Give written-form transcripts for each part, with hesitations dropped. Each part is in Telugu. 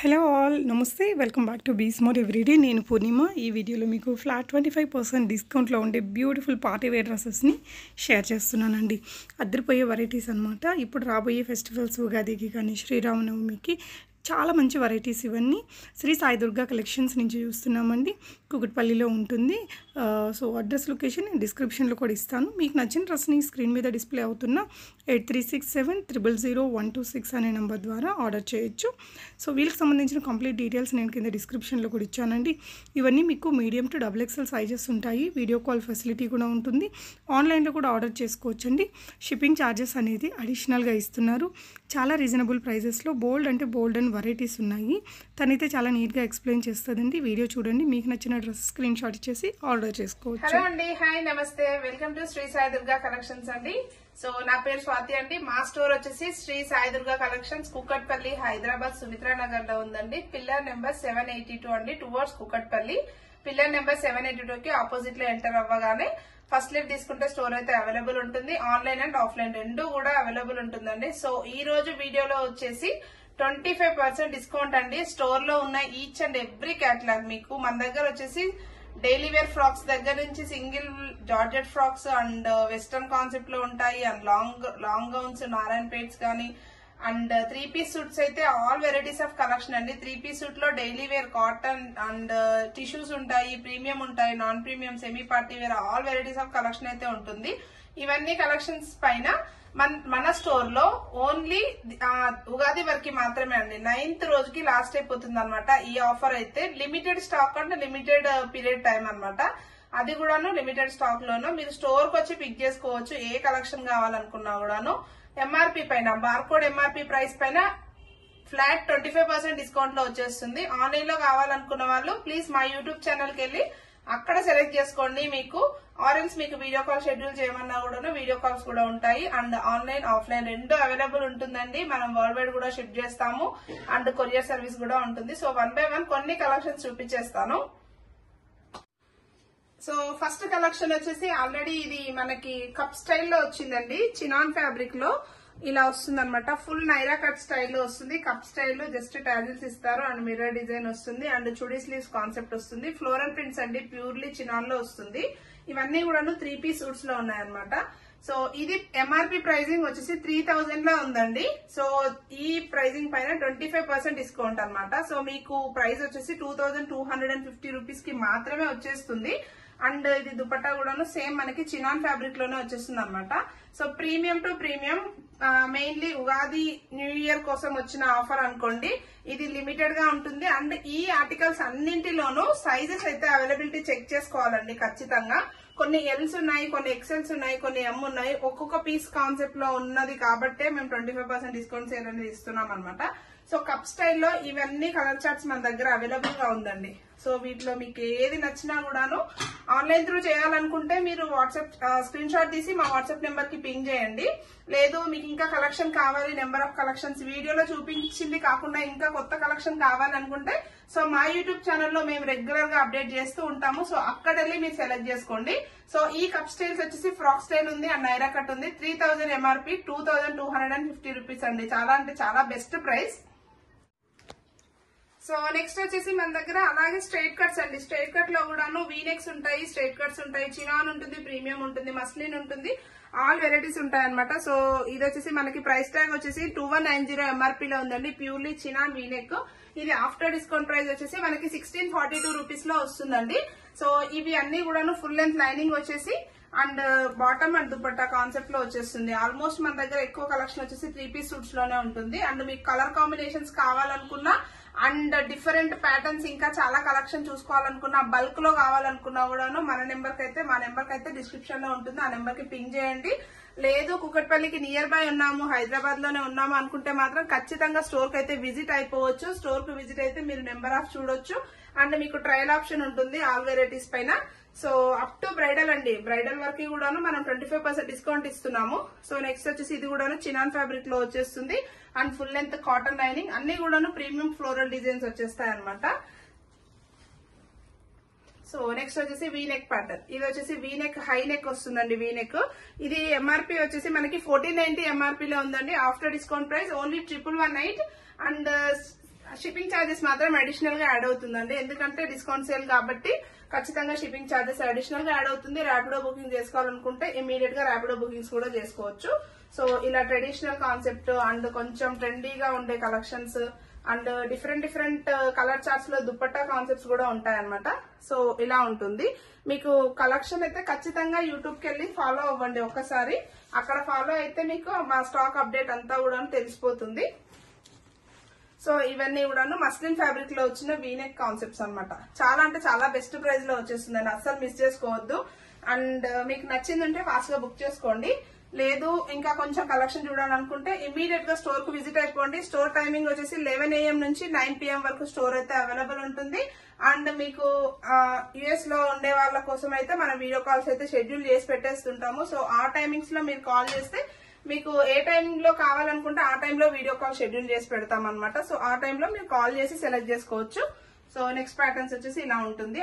హలో ఆల్ నమస్తే వెల్కమ్ బ్యాక్ టు బీస్ మోర్ ఎవ్రీడే. నేను పూర్ణిమ. ఈ వీడియోలో మీకు ఫ్లాట్ 25% డిస్కౌంట్లో ఉండే బ్యూటిఫుల్ పార్టీ వేర్ డ్రెస్సెస్ని షేర్ చేస్తున్నానండి. అద్దరిపోయే వెరైటీస్ అనమాట. ఇప్పుడు రాబోయే ఫెస్టివల్స్ ఉగాదికి కానీ శ్రీరామనవమికి చాలా మంచి వెరైటీస్ ఇవన్నీ శ్రీ సాయి దుర్గా కలెక్షన్స్ నుంచి చూస్తున్నామండి. కుకట్పల్లిలో ఉంటుంది. సో అడ్రస్ లొకేషన్ నేను డిస్క్రిప్షన్లో కూడా ఇస్తాను. మీకు నచ్చిన డ్రెస్ని స్క్రీన్ మీద డిస్ప్లే అవుతున్న 8367000126 అనే నెంబర్ ద్వారా ఆర్డర్ చేయొచ్చు. సో వీళ్ళకి సంబంధించిన కంప్లీట్ డీటెయిల్స్ నేను కింద డిస్క్రిప్షన్లో కూడా ఇచ్చానండి. ఇవన్నీ మీకు మీడియం టు XXL సైజెస్ ఉంటాయి. వీడియో కాల్ ఫెసిలిటీ కూడా ఉంటుంది. ఆన్లైన్లో కూడా ఆర్డర్ చేసుకోవచ్చండి. షిప్పింగ్ ఛార్జెస్ అనేది అడిషనల్గా ఇస్తున్నారు. చాలా రీజనబుల్ ప్రైజెస్లో బోల్డ్ అంటే బోల్డ్ అండ్ వెరైటీస్ ఉన్నాయి. తనైతే చాలా నీట్గా ఎక్స్ప్లెయిన్ చేస్తుందండి. వీడియో చూడండి. మీకు నచ్చిన డ్రెస్ స్క్రీన్ షాట్ ఇచ్చేసి ఆర్డర్ చేసుకోవచ్చు. హలో అండి, హాయ్, నమస్తే, welcome to Shri Sai Durga collections అండి. సో నా పేరు స్వాతి అండి. మా స్టోర్ వచ్చేసి శ్రీ సాయి దుర్గా కలెక్షన్స్ కుకట్పల్లి, హైదరాబాద్, సుమిత్రా నగర్ లో ఉందండి. పిల్లర్ నెంబర్ 782 అండి, టువర్డ్స్ కుకట్పల్లి. పిల్లర్ నెంబర్ 782 కి ఆపోజిట్ లో ఎంటర్ అవ్వగానే ఫస్ట్ లిఫ్ట్ తీసుకుంటే స్టోర్ అయితే అవైలబుల్ ఉంటుంది. ఆన్లైన్ అండ్ ఆఫ్లైన్ రెండు కూడా అవైలబుల్ ఉంటుందండి. సో ఈ రోజు వీడియోలో వచ్చేసి 25% డిస్కౌంట్ అండి. స్టోర్ లో ఉన్న ఈచ్ అండ్ ఎవ్రీ క్యాటలాగ్ మీకు మన దగ్గర వచ్చేసి డైలీ వేర్ ఫ్రాక్స్ దగ్గర నుంచి single georgette frocks and western concept లో ఉంటాయి. అండ్ లాంగ్ గౌన్స్, నారాయణ పేట్స్ కానీ అండ్ 3 పీస్ సూట్స్ అయితే ఆల్ వెరైటీస్ ఆఫ్ కలెక్షన్ అండి. 3 పీస్ సూట్ లో daily wear cotton and tissues ఉంటాయి, ప్రీమియం ఉంటాయి, non premium, semi party wear all varieties of collection అయితే ఉంటుంది. ఇవన్నీ కలెక్షన్స్ పైన మన స్టోర్ లో ఓన్లీ ఉగాది వరకు మాత్రమే అండి. 9th రోజుకి లాస్ట్ అయిపోతుంది అనమాట. ఈ ఆఫర్ అయితే లిమిటెడ్ స్టాక్ అంటే లిమిటెడ్ పీరియడ్ టైం అనమాట. అది కూడాను లిమిటెడ్ స్టాక్ లోను మీరు స్టోర్ కి వచ్చి పిక్ చేసుకోవచ్చు. ఏ కలెక్షన్ కావాలనుకున్నా కూడాను ఎంఆర్పీ పైన బార్కోడ్ ఎంఆర్పీ ప్రైస్ పైన ఫ్లాట్ 25% డిస్కౌంట్ లో వచ్చేస్తుంది. ఆన్లైన్ లో కావాలనుకున్న వాళ్ళు ప్లీజ్ మా యూట్యూబ్ ఛానల్ కి వెళ్ళి అక్కడ సెలెక్ట్ చేసుకోండి. మీకు ఆరెంజ్ మీకు వీడియో కాల్ షెడ్యూల్ చేయమన్నా కూడా వీడియో కాల్స్ కూడా ఉంటాయి. అండ్ ఆన్లైన్ ఆఫ్లైన్ రెండు అవైలబుల్ ఉంటుందండి. మనం వరల్డ్ వైడ్ కూడా షిప్ చేస్తాము అండ్ కొరియర్ సర్వీస్ కూడా ఉంటుంది. సో 1 by 1 కొన్ని కలెక్షన్స్ చూపించేస్తాను. సో ఫస్ట్ కలెక్షన్ వచ్చేసి ఆల్రెడీ ఇది మనకి కప్ స్టైల్లో వచ్చిందండి. చినాన్ ఫ్యాబ్రిక్ లో ఇలా వస్తుంది అనమాట. ఫుల్ నైరా కట్ స్టైల్లో వస్తుంది. కప్ స్టైల్లో జస్ట్ టాజిల్స్ ఇస్తారు అండ్ మిర్రర్ డిజైన్ వస్తుంది అండ్ చుడీ స్లీవ్స్ కాన్సెప్ట్ వస్తుంది. ఫ్లోరల్ ప్రింట్స్ అండి, ప్యూర్లీ చినాన్ లో వస్తుంది. ఇవన్నీ కూడా 3 పీస్ సూట్స్ లో ఉన్నాయన్నమాట. సో ఇది ఎంఆర్పీ ప్రైజింగ్ వచ్చేసి 3000 లో ఉందండి. సో ఈ ప్రైజింగ్ పైన 25% డిస్కౌంట్ అనమాట. సో మీకు ప్రైస్ వచ్చేసి 2250 రూపీస్ కి మాత్రమే వచ్చేస్తుంది. అండ్ ఇది దుపట్టా కూడాను సేమ్ మనకి చినాన్ ఫ్యాబ్రిక్ లోనే వచ్చేస్తుంది అనమాట. So premium to premium, mainly Ugadi new year కోసం వచ్చిన ఆఫర్ అనుకోండి. ఇది లిమిటెడ్ గా ఉంటుంది. అండ్ ఈ ఆర్టికల్స్ అన్నింటిలోనూ సైజెస్ అయితే అవైలబిలిటీ చెక్ చేసుకోవాలండి ఖచ్చితంగా. కొన్ని ఎల్స్ ఉన్నాయి, కొన్ని ఎక్సెల్స్ ఉన్నాయి, కొన్ని ఎం ఉన్నాయి. ఒక్కొక్క పీస్ కాన్సెప్ట్ లో ఉన్నది కాబట్టే మేము 25% డిస్కౌంట్ సేల్ అనేది ఇస్తున్నాం అనమాట. సో కప్ స్టైల్లో ఇవన్నీ కలర్ చార్ట్స్ మన దగ్గర అవైలబుల్ గా ఉందండి. సో వీటిలో మీకు ఏది నచ్చినా కూడాను ఆన్లైన్ త్రూ చేయాలనుకుంటే మీరు వాట్సాప్ స్క్రీన్ షాట్ తీసి మా వాట్సాప్ నెంబర్ కి పింగ్ చేయండి. లేదు మీకు ఇంకా కలెక్షన్ కావాలి, నెంబర్ ఆఫ్ కలెక్షన్స్ వీడియోలో చూపించింది కాకుండా ఇంకా కొత్త కలెక్షన్ కావాలనుకుంటే సో మా యూట్యూబ్ ఛానల్లో మేము రెగ్యులర్ గా అప్డేట్ చేస్తూ ఉంటాము. సో అక్కడ వెళ్ళి మీరు సెలెక్ట్ చేసుకోండి. సో ఈ కప్ స్టైల్స్ వచ్చేసి ఫ్రాక్ స్టైల్ ఉంది అండ్ నైరా కట్ ఉంది. 3000 ఎంఆర్పీ, 2250 రూపీస్ అండి. చాలా అంటే చాలా బెస్ట్ ప్రైస్. సో నెక్స్ట్ వచ్చేసి మన దగ్గర అలాగే స్ట్రైట్ కట్స్ అండి. స్ట్రైట్ కట్ లో కూడాను వీనెక్స్ ఉంటాయి, స్ట్రైట్ కట్స్ ఉంటాయి, చినాన్ ఉంటుంది, ప్రీమియం ఉంటుంది, మస్లిన్ ఉంటుంది, ఆల్ వెరైటీస్ ఉంటాయి అనమాట. సో ఇది వచ్చేసి మనకి ప్రైస్ ట్యాగ్ వచ్చేసి 2190 ఎంఆర్పీ లో ఉందండి. Purely chinon V-neck. ఇది ఆఫ్టర్ డిస్కౌంట్ ప్రైస్ వచ్చేసి మనకి 1642 రూపీస్ లో వస్తుందండి. సో ఇవి అన్ని కూడాను ఫుల్ లెంత్ లైనింగ్ వచ్చేసి and bottom and dupatta concept లో వచ్చేస్తుంది. ఆల్మోస్ట్ మన దగ్గర ఎక్కువ కలెక్షన్ వచ్చేసి 3 పీస్ సూట్స్ లోనే ఉంటుంది. అండ్ మీకు కలర్ కాంబినేషన్స్ కావాలనుకున్నా అండ్ డిఫరెంట్ ప్యాటర్న్స్ ఇంకా చాలా కలెక్షన్ చూసుకోవాలనుకున్నా, బల్క్ లో కావాలనుకున్నా కూడాను మా నెంబర్ కి అయితే డిస్క్రిప్షన్ లో ఉంటుంది. ఆ నెంబర్ కి పింగ్ చేయండి. లేదు కుకట్పల్లికి నియర్ బై ఉన్నాము, హైదరాబాద్ లోనే ఉన్నాము అనుకుంటే మాత్రం ఖచ్చితంగా స్టోర్ కి అయితే విజిట్ అయిపోవచ్చు. స్టోర్ కి విజిట్ అయితే మీరు నెంబర్ ఆఫ్ చూడొచ్చు అండ్ మీకు ట్రయల్ ఆప్షన్ ఉంటుంది ఆల్ వెరైటీస్ పైన. సో అప్ టు బ్రైడల్ అండి, బ్రైడల్ వరకు కూడాను మనం 25% డిస్కౌంట్ ఇస్తున్నాము. సో నెక్స్ట్ వచ్చేసి ఇది కూడాను చినాన్ ఫ్యాబ్రిక్ లో వచ్చేస్తుంది and full length cotton lining, అన్ని కూడాను ప్రీమియం ఫ్లోరల్ డిజైన్స్ వచ్చేస్తాయి అనమాట. సో నెక్స్ట్ వచ్చేసి వీనెక్ ప్యాటర్న్. ఇది వచ్చేసి వీనెక్ హై నెక్ వస్తుందండి. వీనెక్ ఇది ఎంఆర్పీ వచ్చేసి మనకి 1490 ఎంఆర్పీ లో ఉందండి. After discount price only 1118 and shipping charges మాత్రం అడిషనల్ గా యాడ్ అవుతుందండి. ఎందుకంటే డిస్కౌంట్ సేల్ కాబట్టి ఖచ్చితంగా షిప్పింగ్ ఛార్జెస్ అడిషనల్ గా యాడ్ అవుతుంది. ర్యాపిడో బుకింగ్ చేసుకోవాలనుకుంటే ఇమీడియట్ గా ర్యాపిడో బుకింగ్స్ కూడా చేసుకోవచ్చు. సో ఇలా ట్రెడిషనల్ కాన్సెప్ట్ అండ్ కొంచెం ట్రెండీగా ఉండే collections and different colour charts లో దుపట్టా కాన్సెప్ట్స్ కూడా ఉంటాయన్నమాట. సో ఇలా ఉంటుంది. మీకు కలెక్షన్ అయితే ఖచ్చితంగా యూట్యూబ్ కి వెళ్ళి ఫాలో అవ్వండి ఒక్కసారి. అక్కడ ఫాలో అయితే మీకు మా స్టాక్ అప్డేట్ అంతా కూడా తెలిసిపోతుంది. సో ఇవన్నీ కూడాను మస్లిన్ ఫ్యాబ్రిక్ లో వచ్చిన వీనెక్ కాన్సెప్ట్స్ అన్నమాట. చాలా అంటే చాలా బెస్ట్ ప్రైస్ లో వచ్చేస్తుందండి, అస్సలు మిస్ చేసుకోవద్దు. అండ్ మీకు నచ్చిందంటే ఫాస్ట్ గా బుక్ చేసుకోండి. లేదు ఇంకా కొంచెం కలెక్షన్ చూడాలనుకుంటే ఇమీడియట్ గా స్టోర్ కు విజిట్ అయిపోండి. స్టోర్ టైమింగ్ వచ్చేసి 11 AM నుంచి 9 PM వరకు స్టోర్ అయితే అవైలబుల్ ఉంటుంది. అండ్ మీకు యుఎస్ లో ఉండే వాళ్ళ కోసం అయితే మనం వీడియో కాల్స్ అయితే షెడ్యూల్ చేసి పెట్టేస్తుంటాము. సో ఆ టైమింగ్స్ లో మీరు కాల్ చేస్తే మీకు ఏ టైంలో కావాలనుకుంటే ఆ టైంలో వీడియో కాల్ షెడ్యూల్ చేసి పెడతాం అనమాట. సో ఆ టైంలో మీరు కాల్ చేసి సెలెక్ట్ చేసుకోవచ్చు. సో నెక్స్ట్ ప్యాటర్న్స్ వచ్చేసి ఇలా ఉంటుంది.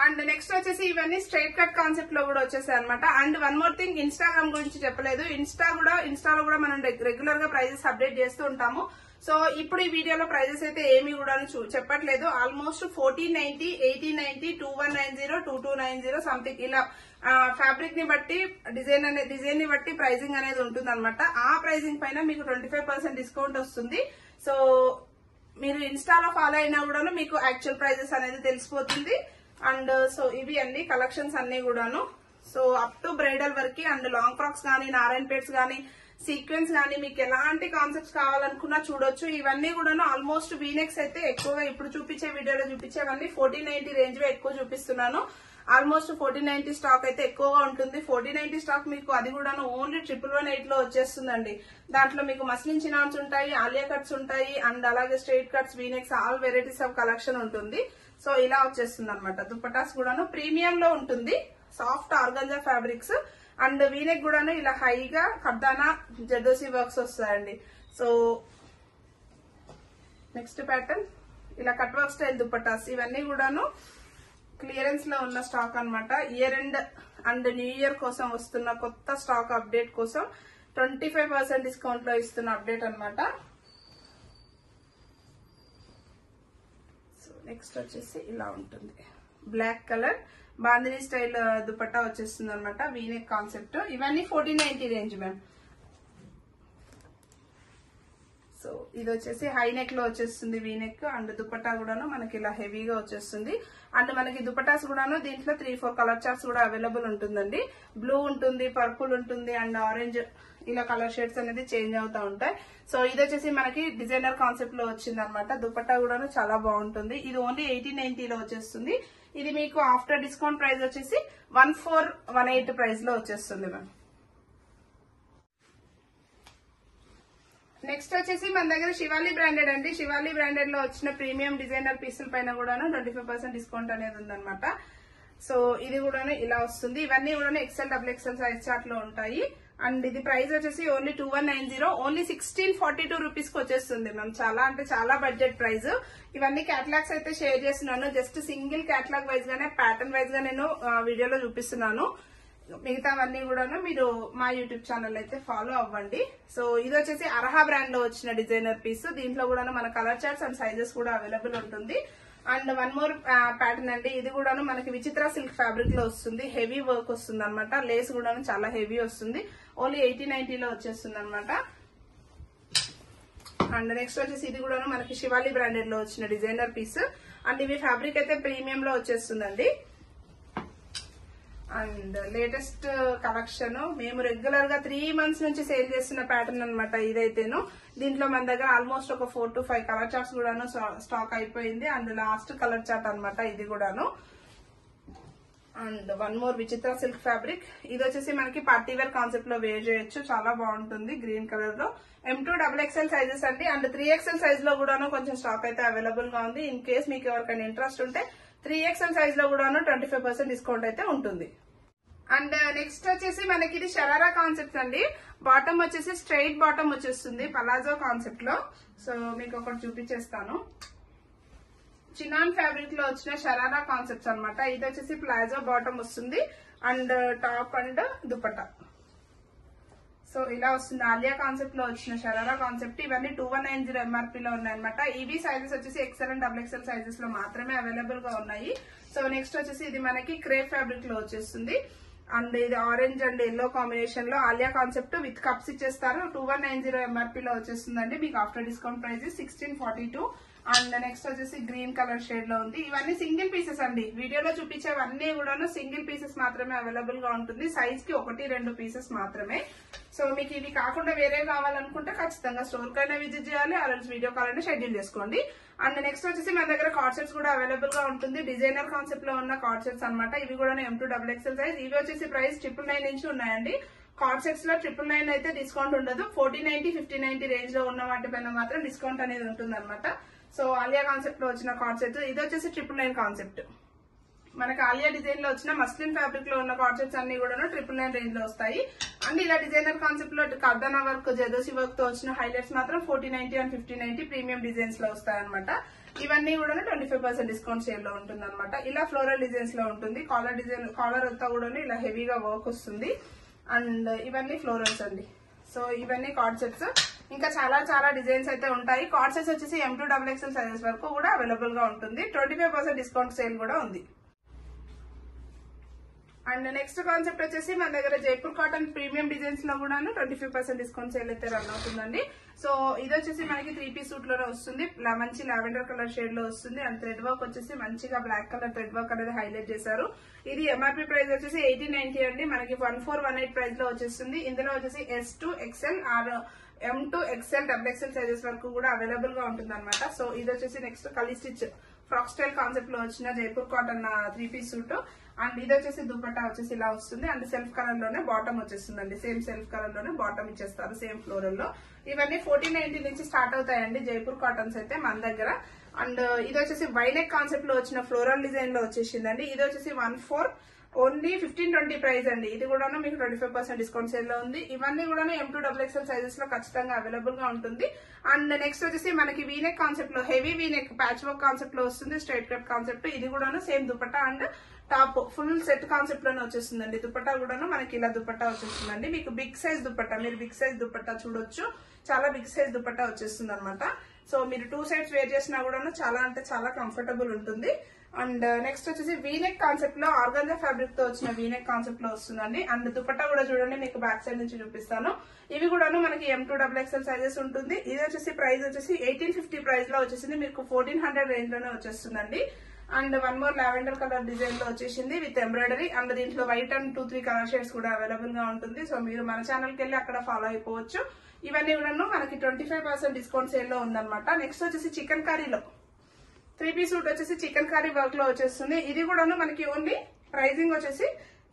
అండ్ నెక్స్ట్ వచ్చేసి ఇవన్నీ స్ట్రైట్ కట్ కాన్సెప్ట్ లో కూడా వచ్చేసాయి అనమాట. And one more thing, Instagram గురించి చెప్పలేదు. ఇన్స్టాలో కూడా మనం రెగ్యులర్ గా ప్రైజెస్ అప్డేట్ చేస్తూ ఉంటాము. సో ఇప్పుడు ఈ వీడియోలో ప్రైజెస్ అయితే ఏమి కూడా చెప్పట్లేదు. ఆల్మోస్ట్ 1490, 1890, 2190, 2290 సంథింగ్ ఇలా ఫ్యాబ్రిక్ ని బట్టి డిజైన్ ని బట్టి ప్రైజింగ్ అనేది ఉంటుంది అనమాట. ఆ ప్రైజింగ్ పైన మీకు 25% డిస్కౌంట్ వస్తుంది. సో మీరు ఇన్స్టాలో ఫాలో అయినా కూడా మీకు యాక్చువల్ ప్రైజెస్ అనేది తెలిసిపోతుంది. అండ్ సో ఇవి అన్ని కలెక్షన్స్ అన్ని కూడాను. సో అప్ టు బ్రైడల్ వరకు అండ్ లాంగ్ ఫ్రాక్స్ గానీ, నారాయణపేట్స్ గానీ, సీక్వెన్స్ గానీ మీకు ఎలాంటి కాన్సెప్ట్స్ కావాలనుకున్నా చూడొచ్చు. ఇవన్నీ కూడాను ఆల్మోస్ట్ వీనెక్స్ అయితే ఎక్కువగా ఇప్పుడు చూపించే వీడియోలో చూపించేవన్నీ 1490 రేంజ్ లో ఎక్కువ చూపిస్తున్నాను. ఆల్మోస్ట్ 1490 స్టాక్ అయితే ఎక్కువగా ఉంటుంది. 1490 స్టాక్ మీకు అది కూడాను ఓన్లీ 1118 లో వచ్చేస్తుందండి. దాంట్లో మీకు మస్లిన్ చినాన్స్ ఉంటాయి, ఆలియా కట్స్ ఉంటాయి అండ్ అలాగే straight cuts, V-necks, all varieties of collection ఉంటుంది. సో ఇలా వచ్చేస్తుంది అనమాట. దుపటాస్ కూడాను ప్రీమియం లో ఉంటుంది, soft organza fabrics and V-neck కూడాను ఇలా హైగా కర్దానా జర్దోసి వర్క్స్ వస్తాయండి. సో నెక్స్ట్ ప్యాటర్న్ ఇలా కట్ వర్క్ స్టైల్ దుపటాస్. ఇవన్నీ కూడాను క్లియరెన్స్ లో ఉన్న స్టాక్ అన్నమాట. Year end and new year కోసం వస్తున్న కొత్త స్టాక్ అప్డేట్ కోసం 25% డిస్కౌంట్ లో ఇస్తున్న అప్డేట్ అన్నమాట. సో నెక్స్ట్ వచ్చేసి ఇలా ఉంటుంది. Black colour bandhani style dupatta వచ్చేస్తుంది అనమాట. V neck concept. ఇవన్నీ 1490 రేంజ్ మ్యామ్. సో ఇది వచ్చేసి హై నెక్ లో వచ్చేస్తుంది వీనెక్ అండ్ దుపట్టా కూడాను మనకి ఇలా హెవీగా వచ్చేస్తుంది. అండ్ మనకి దుపటాస్ కూడాను దీంట్లో 3-4 కలర్ చార్ట్స్ కూడా అవైలబుల్ ఉంటుందండి. బ్లూ ఉంటుంది, పర్పుల్ ఉంటుంది అండ్ ఆరెంజ్, ఇలా కలర్ షేడ్స్ అనేది చేంజ్ అవుతా ఉంటాయి. సో ఇది వచ్చేసి మనకి డిజైనర్ కాన్సెప్ట్ లో వచ్చింది అనమాట. దుపట్టా కూడాను చాలా బాగుంటుంది. ఇది ఓన్లీ 1890 లో వచ్చేస్తుంది. ఇది మీకు ఆఫ్టర్ డిస్కౌంట్ ప్రైస్ వచ్చేసి 1418 ప్రైస్ లో వచ్చేస్తుంది మ్యామ్. నెక్స్ట్ వచ్చేసి మన దగ్గర శివాలి బ్రాండెడ్ అండి. శివాలి బ్రాండెడ్ లో వచ్చిన ప్రీమియం డిజైనర్ పీసుల పైన కూడాను 25% డిస్కౌంట్ అనేది ఉందన్నమాట. సో ఇది కూడాను ఇలా వస్తుంది. ఇవన్నీ కూడాను XL, XXL సైజ్ చార్ట్ లో ఉంటాయి. అండ్ ఇది ప్రైస్ వచ్చేసి ఓన్లీ 2190, ఓన్లీ 1642 రూపీస్ కి వచ్చేస్తుంది మ్యామ్. చాలా అంటే చాలా బడ్జెట్ ప్రైస్. ఇవన్నీ క్యాటలాగ్స్ అయితే షేర్ చేస్తున్నాను. జస్ట్ సింగిల్ క్యాటలాగ్ వైజ్ గానే, ప్యాటర్న్ వైజ్ గా నేను వీడియోలో చూపిస్తున్నాను. మిగతావన్నీ కూడాను మీరు మా యూట్యూబ్ ఛానల్ అయితే ఫాలో అవ్వండి. సో ఇది వచ్చేసి అర్హా బ్రాండ్ లో వచ్చిన డిజైనర్ పీస్. దీంట్లో కూడా మన కలర్ చార్ట్స్ అండ్ సైజెస్ కూడా అవైలబుల్ ఉంటుంది. అండ్ వన్ మోర్ ప్యాటర్న్ అండి. ఇది కూడాను మనకి విచిత్ర సిల్క్ ఫ్యాబ్రిక్ లో వస్తుంది. హెవీ వర్క్ వస్తుంది అనమాట. లేస్ కూడాను చాలా హెవీ వస్తుంది. ఓన్లీ 1890 లో వచ్చేస్తుంది అనమాట. అండ్ నెక్స్ట్ వచ్చేసి ఇది కూడాను మనకి శివాలి బ్రాండెడ్ లో వచ్చిన డిజైనర్ పీస్. అండ్ ఇవి ఫ్యాబ్రిక్ అయితే ప్రీమియం లో వచ్చేస్తుందండి. అండ్ లేటెస్ట్ కలెక్షన్ మేము రెగ్యులర్ గా 3 months నుంచి సేల్ చేస్తున్న ప్యాటర్న్ అనమాట ఇదైతేను. దీంట్లో మన దగ్గర ఆల్మోస్ట్ ఒక 4 to 5 కలర్ చార్ట్స్ కూడాను స్టాక్ అయిపోయింది. అండ్ లాస్ట్ కలర్ చార్ట్ అనమాట ఇది కూడాను. అండ్ వన్ మోర్ విచిత్ర సిల్క్ ఫ్యాబ్రిక్. ఇది వచ్చేసి మనకి పార్టీ వేర్ కాన్సెప్ట్ లో వేర్ చేయొచ్చు. చాలా బాగుంటుంది. గ్రీన్ కలర్ లో M2 XXL సైజెస్ అండి. అండ్ 3XL సైజ్ లో కూడాను కొంచెం స్టాక్ అయితే అవైలబుల్ గా ఉంది. ఇన్ కేస్ మీకు ఎవరికైనా ఇంట్రెస్ట్ ఉంటే 3XL సైజ్ లో కూడాను 25% డిస్కౌంట్ అయితే ఉంటుంది. అండ్ నెక్స్ట్ వచ్చేసి మనకి ఇది షరారా కాన్సెప్ట్ అండి. బాటమ్ వచ్చేసి స్ట్రైట్ బాటమ్ వచ్చేస్తుంది పలాజో కాన్సెప్ట్ లో. సో మీకు ఒకటి చూపించేస్తాను. చినాన్ ఫ్యాబ్రిక్ లో వచ్చిన షరారా కాన్సెప్ట్స్ అనమాట. ఇది వచ్చేసి ప్లాజో బాటమ్ వస్తుంది and top and dupatta. So so ఇలా వస్తుంది. ఆలియా కాన్సెప్ట్ లో వచ్చిన షరారా కాన్సెప్ట్. ఇవన్నీ 2190 MRP లో ఉన్నాయన్నమాట. ఇవి సైజెస్ వచ్చేసి XL అండ్ XXL సైజెస్ లో మాత్రమే అవైలబుల్ గా ఉన్నాయి. సో నెక్స్ట్ వచ్చేసి ఇది మనకి క్రేప్ ఫ్యాబ్రిక్ లో వచ్చేస్తుంది. అండ్ ఇది ఆరెంజ్ అండ్ ఎల్లో కాంబినేషన్ లో ఆలియా కాన్సెప్ట్ విత్ కప్స్ ఇచ్చేస్తారు. 2190 MRP లో వచ్చేస్తుందండి. మీకు after discount price 1642. And next వచ్చేసి గ్రీన్ కలర్ షేడ్ లో ఉంది. ఇవన్నీ సింగిల్ పీసెస్ అండి. వీడియోలో చూపించేవన్నీ కూడా సింగిల్ పీసెస్ మాత్రమే అవైలబుల్ గా ఉంటుంది. సైజ్ కి 1-2 పీసెస్ మాత్రమే. సో మీకు ఇవి కాకుండా వేరే కావాలనుకుంటే ఖచ్చితంగా స్టోర్ కైనా విజిట్ చేయాలి, ఆర్ఎల్స్ వీడియో కాల్ అయినా షెడ్యూల్ చేసుకోండి. అండ్ నెక్స్ట్ వచ్చేసి మన దగ్గర కార్డ్ సెట్స్ కూడా అవైలబుల్ గా ఉంటుంది. డిజైనర్ కాన్సెప్ట్ లో ఉన్న కార్డ్ సెట్స్ అనమాట. ఇవి కూడా M2 XXL సైజ్. ఇవి వచ్చేసి ప్రైస్ 999 నుంచి ఉన్నాయండి. కార్డ్ సెట్స్ లో 999 అయితే డిస్కౌంట్ ఉండదు. 1490, 1590 రేంజ్ లో ఉన్న వాటిపైన మాత్రం డిస్కౌంట్ అనేది ఉంటుంది అనమాట. సో ఆలియా కాన్సెప్ట్ లో వచ్చిన కార్డ్ సెట్ ఇది వచ్చేసి 999 కాన్సెప్ట్. మనకి ఆలియా డిజైన్ లో వచ్చిన మస్లిన్ ఫ్యాబ్రిక్ లో ఉన్న కార్డ్ సెట్స్ అన్ని కూడా 999 రేంజ్ లో వస్తాయి. అండ్ ఇలా డిజైనర్ కాన్సెప్ట్ లో కర్దానా వర్క్, జదోసి వర్క్ తో వచ్చిన హైలైట్స్ మాత్రం 1490 అండ్ 1590 ప్రీమియం డిజైన్స్ లో వస్తాయి అనమాట. ఇవన్నీ కూడా 25% డిస్కౌంట్ సేల్ లో ఉంటుంది అనమాట. ఇలా ఫ్లోరల్ డిజైన్స్ లో ఉంటుంది. కాలర్ డిజైన్, కాలర్ అంతా కూడా ఇలా హెవీగా వర్క్ వస్తుంది. అండ్ ఇవన్నీ ఫ్లోరల్స్ అండి. సో ఇవన్నీ కార్డ్ సెట్స్. ఇంకా చాలా చాలా డిజైన్స్ అయితే ఉంటాయి. కార్డ్ సెట్స్ వచ్చేసి M2 XXL సైజెస్ వరకు కూడా అవైలబుల్ గా ఉంటుంది. 25% డిస్కౌంట్ సేల్ కూడా ఉంది. అండ్ నెక్స్ట్ కాన్సెప్ట్ వచ్చేసి మన దగ్గర జైపూర్ కాటన్ ప్రీమియం డిజైన్స్ లో కూడా 25% డిస్కౌంట్ సేల్ అయితే రన్ అవుతుందండి. సో ఇది వచ్చేసి మనకి 3 పీస్ సూట్ లోనే వస్తుంది. మంచి లావెండర్ కలర్ షేడ్ లో వస్తుంది. అండ్ థ్రెడ్ వర్క్ వచ్చేసి మంచిగా బ్లాక్ కలర్ థ్రెడ్ వర్క్ అనేది హైలైట్ చేశారు. ఇది MRP ప్రైస్ వచ్చేసి 1890 అండి. మనకి 1418 ప్రైస్ లో వచ్చేస్తుంది. ఇందులో వచ్చేసి S2 XL ఆర్ M2 XL XXL సైజెస్ వరకు కూడా అవైలబుల్ గా ఉంటుంది అనమాట. సో ఇది వచ్చేసి నెక్స్ట్ కలీ స్టిచ్ ఫ్రాక్ స్టైల్ కాన్సెప్ట్ లో వచ్చిన Jaipur cotton 3 piece suit. And ఇది వచ్చేసి దుపట్టా వచ్చేసి ఇలా వస్తుంది. అండ్ సెల్ఫ్ కలర్ లోనే బాటమ్ వచ్చేస్తుందండి. సేమ్ సెల్ఫ్ కలర్ లోనే బాటమ్ ఇచ్చేస్తారు సేమ్ ఫ్లోరల్ లో. ఇవన్నీ 1490 నుంచి స్టార్ట్ అవుతాయండి జైపూర్ కాటన్స్ అయితే మన దగ్గర. అండ్ ఇది వచ్చేసి వైనెక్ కాన్సెప్ట్ లో వచ్చిన ఫ్లోరల్ డిజైన్ లో వచ్చేసిందండి. ఇది వచ్చేసి 14 ఓన్లీ 1520 ప్రైస్ అండి. ఇది కూడా మీకు 25% డిస్కౌంట్ సేల్ లో ఉంది. ఇవన్నీ కూడా M2 XXL సైజెస్ లో ఖచ్చితంగా అవైలబుల్ గా ఉంటుంది. అండ్ నెక్స్ట్ వచ్చేసి మనకి వీనెక్ కాన్సెప్ట్ లో heavy V-neck patch work concept లో వస్తుంది. Straight cut concept. ఇది కూడా same dupatta and top full set concept లోనే వచ్చేస్తుందండి. దుపట్టా కూడా మనకి ఇలా దుపట్టా వచ్చేస్తుందండి. మీకు బిగ్ సైజ్ దుపట్టా, మీరు బిగ్ సైజ్ దుపట్టా చూడొచ్చు. చాలా బిగ్ సైజ్ దుపట్టా వచ్చేస్తుంది అనమాట. సో మీరు 2 సైడ్స్ వేర్ చేసినా కూడా చాలా అంటే చాలా కంఫర్టబుల్ ఉంటుంది. అండ్ నెక్స్ట్ వచ్చేసి వీనెక్ కాన్సెప్ట్ లో ఆర్గాంజా ఫ్యాబ్రిక్ తో వచ్చిన వీనెక్ కాన్సెప్ట్ లో వస్తుందండి. అండ్ దుపట్టా కూడా చూడండి, మీకు బ్యాక్ సైడ్ నుంచి చూపిస్తాను. ఇవి కూడా మనకి M2 XXL సైజెస్ ఉంటుంది. ఇది వచ్చేసి ప్రైస్ వచ్చేసి 1850 ప్రైస్ లో వచ్చేసింది. మీకు 1400 రేంజ్ లోనే వచ్చేస్తుందండి. And 1 more lavender colour design లో వచ్చేసింది విత్ ఎంబ్రాయిడరీ. అండ్ దీంట్లో వైట్ అండ్ 2-3 కలర్ షేడ్స్ కూడా అవైలబుల్ గా ఉంటుంది. సో మీరు మన ఛానల్ కి వెళ్ళి అక్కడ ఫాలో అయిపోవచ్చు. ఇవన్నీ కూడా మనకి 25% డిస్కౌంట్ సేల్ లో ఉందన్నమాట. నెక్స్ట్ వచ్చేసి చికెన్ కర్రీలో 3 పీస్ సూట్ వచ్చేసి చికెన్ కర్రీ వర్క్ లో వచ్చేస్తుంది. ఇది కూడా మనకి ఓన్లీ ప్రైజింగ్ వచ్చేసి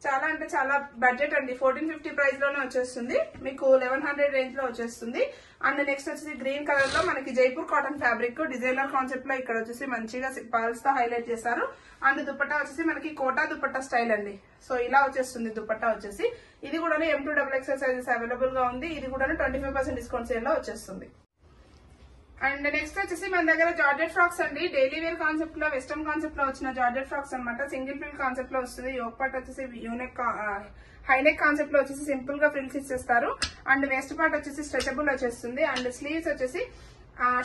చాలా అంటే చాలా బడ్జెట్ అండి. 1450 ప్రైస్ లోనే వచ్చేస్తుంది. మీకు 1100 రేంజ్ లో వచ్చేస్తుంది. అండ్ నెక్స్ట్ వచ్చేసి గ్రీన్ కలర్ లో మనకి Jaipur cotton fabric designer concept లో ఇక్కడ వచ్చేసి మంచిగా పర్ల్స్ తో హైలైట్ చేశారు. అండ్ దుపట్టా వచ్చేసి మనకి కోటా దుపట్టా స్టైల్ అండి. సో ఇలా వచ్చేస్తుంది దుపట్టా వచ్చేసి. ఇది కూడా M2 XXL సైజెస్ అవైలబుల్ గా ఉంది. ఇది కూడా 25% డిస్కౌంట్ సేల్ లో వచ్చేస్తుంది. అండ్ నెక్స్ట్ వచ్చేసి మన దగ్గర జార్జెట్ ఫ్రాక్స్ అండి. డైలీ వేర్ కాన్సెప్ట్ లో వెస్టర్న్ కాన్సెప్ట్ లో వచ్చిన జార్జెట్ ఫ్రాక్స్ అనమాట. సింగిల్ ఫ్రిల్ కాన్సెప్ట్ లో వస్తుంది. యోక్ పార్ట్ వచ్చేసి యూనెక్ హైనెక్ కాన్సెప్ట్ లో వచ్చేసి సింపుల్ గా ఫ్రిల్స్ ఇచ్చేస్తారు. అండ్ వెస్ట్ పార్ట్ వచ్చేసి స్ట్రెచబుల్ వచ్చేస్తుంది. అండ్ స్లీవ్స్ వచ్చేసి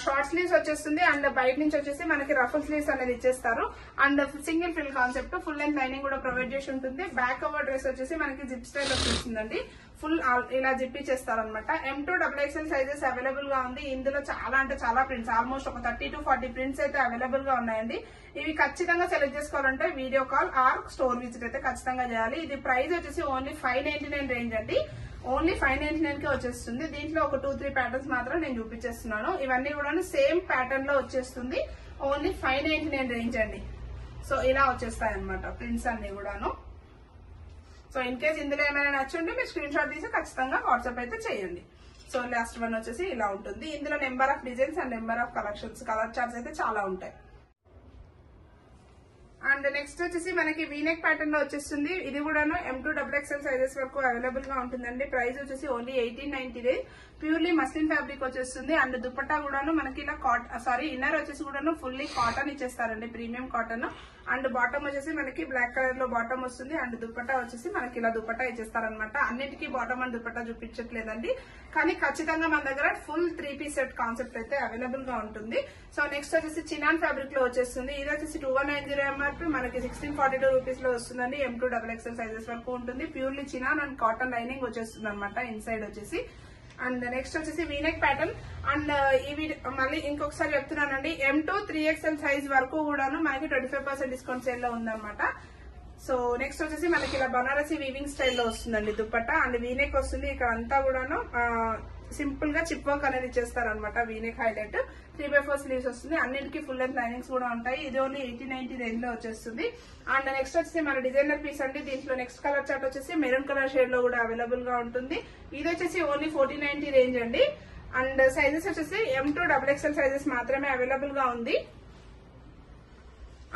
షార్ట్ స్లీవ్స్ వచ్చేస్తుంది. అండ్ బయట నుంచి వచ్చేసి మనకి రఫుల్ స్లీవ్స్ అనేది ఇచ్చేస్తారు. And single frill concept full length lining కూడా ప్రొవైడ్ చేసి ఉంటుంది. బ్యాక్ కవర్ డ్రెస్ వచ్చేసి మనకి జిప్ స్టైల్ వచ్చేస్తుందండి. ఫుల్ ఇలా జిప్ ఇచ్చేస్తారు అనమాట. M2 XXL సైజెస్ అవైలబుల్ గా ఉంది. ఇందులో చాలా అంటే చాలా ప్రింట్స్, ఆల్మోస్ట్ ఒక 30 to 40 ప్రింట్స్ అయితే అవైలబుల్ గా ఉన్నాయండి. ఇవి ఖచ్చితంగా సెలెక్ట్ చేసుకోవాలంటే video call or store visit అయితే ఖచ్చితంగా చేయాలి. ఇది ప్రైస్ వచ్చేసి ఓన్లీ 599 రేంజ్ అండి. ఓన్లీ 599 కి వచ్చేస్తుంది. దీంట్లో ఒక 2-3 ప్యాటర్న్స్ మాత్రం నేను చూపించేస్తున్నాను. ఇవన్నీ కూడా సేమ్ ప్యాటర్న్ లో వచ్చేస్తుంది. ఓన్లీ 599 రేంజ్ అండి. సో ఇలా వచ్చేస్తాయి అనమాట ప్రింట్స్ అన్ని కూడాను. సో ఇన్ కేస్ ఇందులో ఏమైనా నచ్చుంటే మీరు స్క్రీన్ షాట్ తీసి ఖచ్చితంగా వాట్సాప్ అయితే చేయండి. సో లాస్ట్ వన్ వచ్చేసి ఇలా ఉంటుంది. ఇందులో number of designs and number of collections, colour charts అయితే చాలా ఉంటాయి. అండ్ నెక్స్ట్ వచ్చేసి మనకి వీనెక్ ప్యాటర్న్ లో వచ్చేస్తుంది. ఇది కూడాను M2 XXL సైజెస్ వరకు అవైలబుల్ గా ఉంటుందండి. ప్రైస్ వచ్చేసి ఓన్లీ 1890. ప్యూర్లీ మస్లిన్ ఫ్యాబ్రిక్ వచ్చేస్తుంది. అండ్ దుపట్టా కూడాను మనకి ఇలా ఇన్నర్ వచ్చేసి కూడాను ఫుల్లీ కాటన్ ఇచ్చేస్తారండి, ప్రీమియం కాటన్. అండ్ బాటమ్ వచ్చేసి మనకి బ్లాక్ కలర్ లో బాటమ్ వస్తుంది. అండ్ దుపట్టా వచ్చేసి మనకి ఇలా దుపట్టా ఇచ్చేస్తారనమాట. అన్నిటికీ బాటమ్ అండ్ దుపట్టా చూపించట్లేదండి, కానీ ఖచ్చితంగా మన దగ్గర ఫుల్ 3-piece సెట్ కాన్సెప్ట్ అయితే అవైలబుల్ గా ఉంటుంది. సో నెక్స్ట్ వచ్చేసి చినాన్ ఫ్యాబ్రిక్ లో వచ్చేస్తుంది. ఇది వచ్చేసి 2190 ఎంఆర్పీ, మనకి 1642 రూపీస్ లో వస్తుందండి. M2 XXL సైజెస్ వరకు ఉంటుంది. Purely chinon and cotton lining వచ్చేస్తుంది అనమాట ఇన్సైడ్ వచ్చేసి. అండ్ నెక్స్ట్ వచ్చేసి వీనెక్ ప్యాటర్న్. అండ్ ఇవి మళ్ళీ ఇంకొకసారి చెప్తున్నానండి, M2 3XL సైజ్ వరకు కూడాను మనకి 25% డిస్కౌంట్ సేల్ లో ఉందన్నమాట. సో నెక్స్ట్ వచ్చేసి మనకి ఇలా బనారసి వీవింగ్ స్టైల్లో వస్తుందండి దుపట్టా. అండ్ వీనెక్ వస్తుంది. ఇక్కడ అంతా కూడాను సింపుల్ గా చిప్ వర్క్ అనేది ఇచ్చేస్తారనమాట. వీనెక్ హైలైట్ 3/4 స్లీవ్స్ వస్తుంది. అన్నిటికీ ఫుల్ లెంత్ లైనింగ్స్ కూడా ఉంటాయి. ఇది ఓన్లీ 80-90 రేంజ్ లో వచ్చేస్తుంది. అండ్ నెక్స్ట్ వచ్చేసి మన డిజైనర్ పీస్ అండి. దీంట్లో నెక్స్ట్ కలర్ చార్ట్ వచ్చేసి మెరూన్ కలర్ షేడ్ లో కూడా అవైలబుల్ గా ఉంటుంది. ఇది వచ్చేసి ఓన్లీ 40-90 రేంజ్ అండి. అండ్ సైజెస్ వచ్చేసి M2 XXL సైజెస్ మాత్రమే అవైలబుల్ గా ఉంది.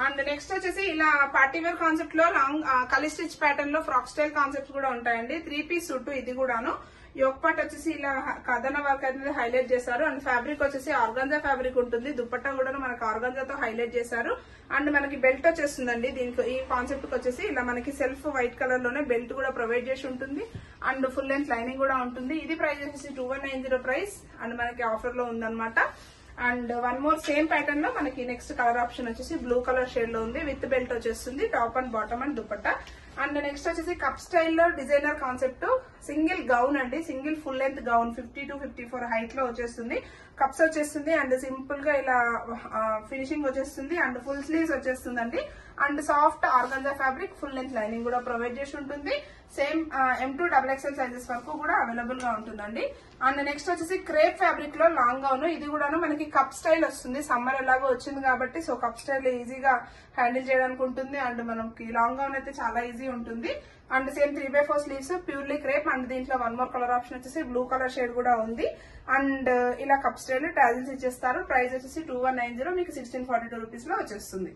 అండ్ నెక్స్ట్ వచ్చేసి ఇలా పార్టీ వేర్ కాన్సెప్ట్ లో లాంగ్ కలి స్టిచ్ ప్యాటర్న్ లో ఫ్రాక్ స్టైల్ కాన్సెప్ట్స్ కూడా ఉంటాయండి. 3-piece సూట్ ఇది కూడాను. యోక్ పార్ట్ వచ్చేసి ఇలా కథన వర్క్ అనేది హైలైట్ చేశారు. అండ్ ఫ్యాబ్రిక్ వచ్చేసి ఆర్గాంజా ఫ్యాబ్రిక్ ఉంటుంది. దుపట్టా కూడా మనకి ఆర్గాంజాతో హైలైట్ చేశారు. అండ్ మనకి బెల్ట్ వచ్చేస్తుందండి. దీనికి ఈ కాన్సెప్ట్ కి వచ్చేసి ఇలా మనకి సెల్ఫ్ వైట్ కలర్ లోనే బెల్ట్ కూడా ప్రొవైడ్ చేసి ఉంటుంది. అండ్ ఫుల్ లెంత్ లైనింగ్ కూడా ఉంటుంది. ఇది ప్రైస్ వచ్చేసి 2190 ప్రైస్. అండ్ మనకి ఆఫర్ లో ఉందన్నమాట. And one more same pattern లో మనకి నెక్స్ట్ కలర్ ఆప్షన్ వచ్చేసి బ్లూ కలర్ షేడ్ లో ఉంది. విత్ బెల్ట్ వచ్చేస్తుంది. Top and bottom and dupatta. And next వచ్చేసి కప్ స్టైల్లో డిజైనర్ కాన్సెప్ట్ సింగిల్ గౌన్ అండి. Single full length gown 50-54 height లో వచ్చేస్తుంది. కప్స్ వచ్చేస్తుంది. అండ్ సింపుల్ గా ఇలా ఫినిషింగ్ వచ్చేస్తుంది. అండ్ ఫుల్ స్లీవ్స్ వచ్చేస్తుందండి. And soft organza fabric, full length lining కూడా ప్రొవైడ్ చేసి ఉంటుంది. సేమ్ M2 XXL సైజెస్ వరకు కూడా అవైలబుల్ గా ఉంటుందండి. అండ్ నెక్స్ట్ వచ్చేసి క్రేప్ ఫ్యాబ్రిక్ లో లాంగ్ గౌన్. ఇది కూడా మనకి కప్ స్టైల్ వస్తుంది. సమ్మర్ ఎలాగో వచ్చింది కాబట్టి సో కప్ స్టైల్ ఈజీగా హ్యాండిల్ చేయడానికి ఉంటుంది. అండ్ మనకి లాంగ్ గౌన్ అయితే చాలా ఈజీ ఉంటుంది. And same 3/4 sleeves, purely crepe. And దీంట్లో వన్ మోర్ కలర్ ఆప్షన్ వచ్చేసి బ్లూ కలర్ షేడ్ కూడా ఉంది. అండ్ ఇలా కప్ స్టైల్ టాజిల్స్ ఇచ్చేస్తారు. ప్రైస్ వచ్చేసి 2190, మీకు 1642 రూపీస్ లో వచ్చేస్తుంది.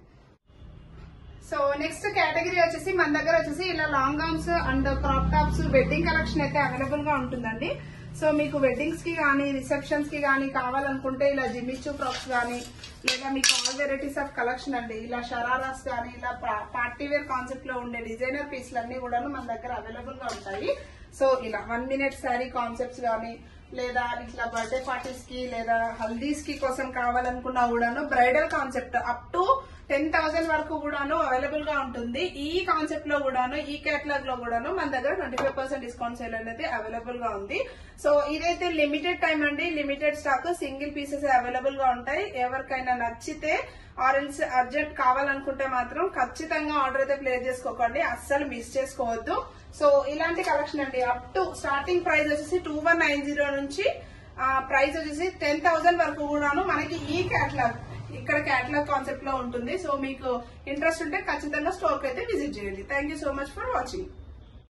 సో నెక్స్ట్ కేటగిరీ వచ్చేసి మన దగ్గర వచ్చేసి ఇలా long gowns and crop tops wedding collection అయితే అవైలబుల్ గా ఉంటుందండి. సో మీకు వెడ్డింగ్స్ కి కానీ రిసెప్షన్స్ కి కానీ కావాలనుకుంటే ఇలా జిమ్మిచూ ఫ్రాక్స్ కానీ, లేదా మీకు ఆల్ వెరైటీస్ ఆఫ్ కలెక్షన్ అండి. ఇలా షరారాస్ కానీ, ఇలా పార్టీ వేర్ కాన్సెప్ట్ లో ఉండే డిజైనర్ పీస్లు అన్ని కూడా మన దగ్గర అవైలబుల్ గా ఉంటాయి. సో ఇలా 1 minute శారీ కాన్సెప్ట్స్ కానీ, లేదా ఇట్లా బర్త్డే పార్టీస్ కి లేదా హల్దీస్ కి కోసం కావాలనుకున్నా కూడాను బ్రైడల్ కాన్సెప్ట్ అప్ టు 10,000 వరకు కూడాను అవైలబుల్ గా ఉంటుంది. ఈ కాన్సెప్ట్ లో కూడాను, ఈ కేటలాగ్ లో కూడాను మన దగ్గర 25% డిస్కౌంట్ సేల్ అనేది అవైలబుల్ గా ఉంది. సో ఇదైతే లిమిటెడ్ టైం అండి, limited stock, single pieces available గా ఉంటాయి. ఎవరికైనా నచ్చితే ఆరెంజ్ అర్జెంట్ కావాలనుకుంటే మాత్రం ఖచ్చితంగా ఆర్డర్ అయితే ప్లేస్ చేసుకోకండి, అస్సలు మిస్ చేసుకోవద్దు. సో ఇలాంటి కలెక్షన్ అండి. అప్ టు స్టార్టింగ్ ప్రైస్ వచ్చేసి 2190 నుంచి ప్రైస్ వచ్చేసి 10,000 వరకు కూడాను మనకి ఈ కేటలాగ్ ఇక్కడ కేటలాగ్ కాన్సెప్ట్ లో ఉంటుంది. సో మీకు ఇంట్రెస్ట్ ఉంటే ఖచ్చితంగా స్టోర్ కి అయితే విజిట్ చేయండి. Thank you so much for watching.